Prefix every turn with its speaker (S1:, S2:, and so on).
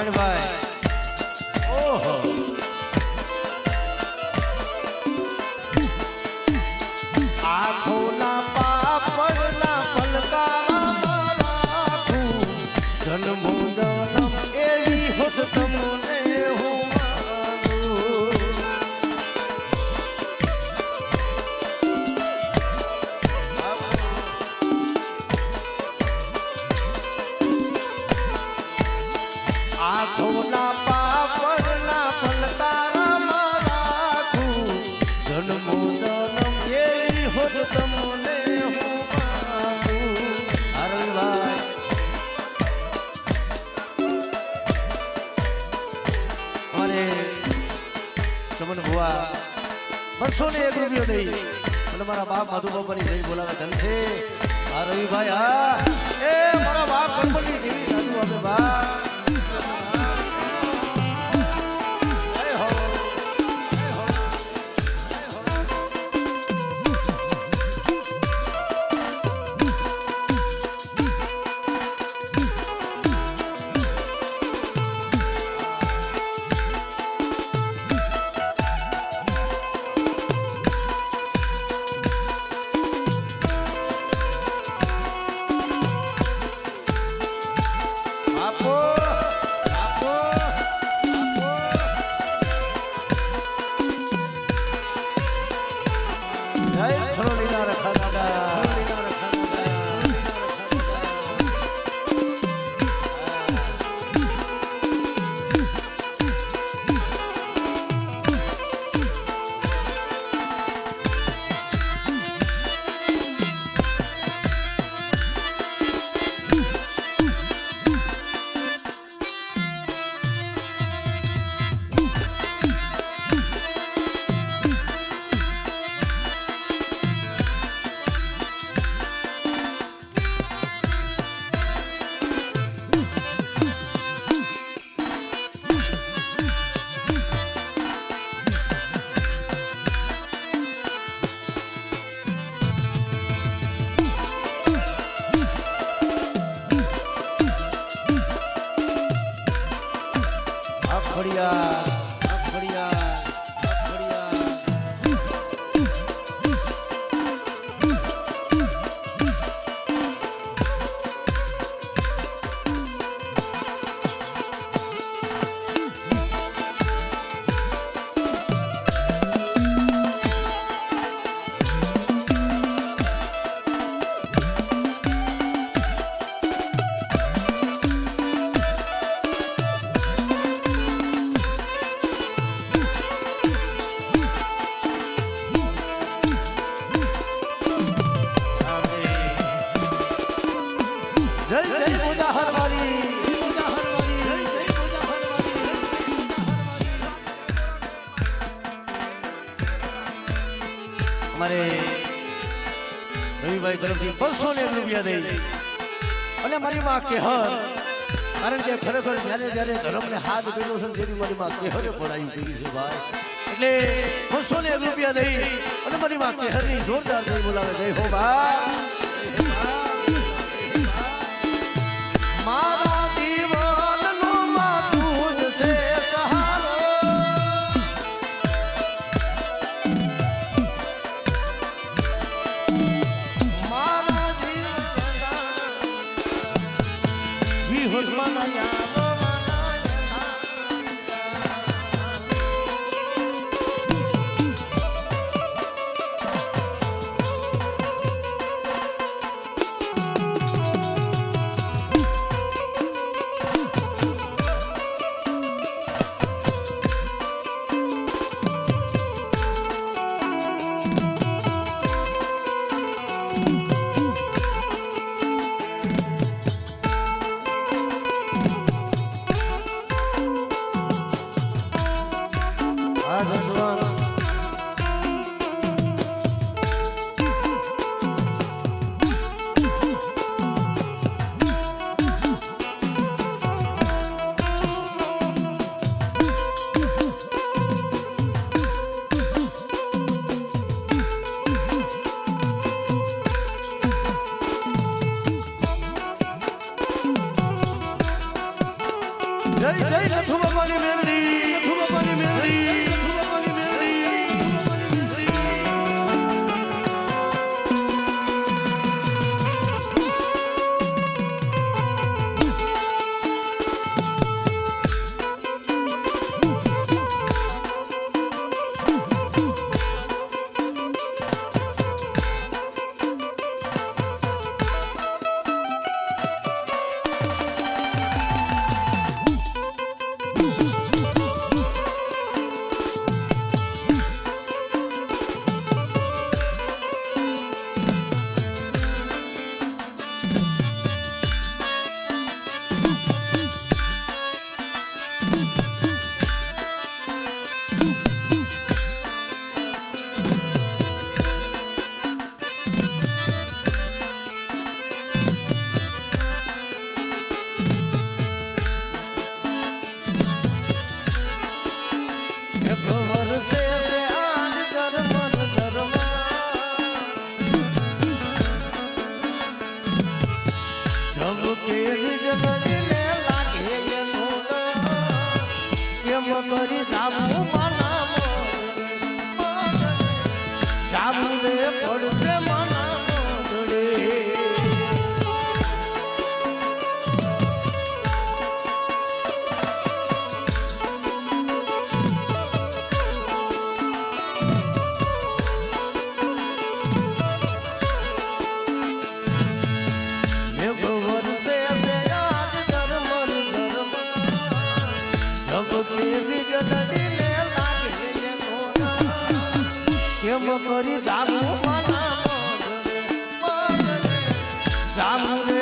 S1: નારાયણભાઈ ઓહો આંખોના પાપડના પલકારા રાખું જન્મો જન્મ એવી હોત તમને હું માનું આંખોના પાપડના પલકારા રાખું જન્મો જન્મ એવી હોત તમને હું માનું હરણભાઈ અને ચમન ભુવા 201 રૂપિયો દઈ અને મારા બાપ મધુબાપાની જઈ બોલાવે ધન છે આ રવિભાઈ હા એ મારા બાપ કંપની જેવી સાધુ આપે બા અમારે રવિભાઈ તરફથી 201 રૂપિયા દઈ અને મારી માં કેહર કારણ કે ખરેખર જ્યારે જ્યારે ધર્મને હાથ કર્યો છે જેની મારી માં કેહરે પડાયું કરી છે ભાઈ એટલે 201 રૂપિયા દઈ અને મારી માં કેહરની જોરદાર જય બોલાવે જય હો બા મારા જીવનનો માતું જ છે સહારો મારા જીવનના વિહોસમાં યાદો જાવું રે પડશે મના મોઢડે કેમ કરી જાગું મના મોઢડે જાગું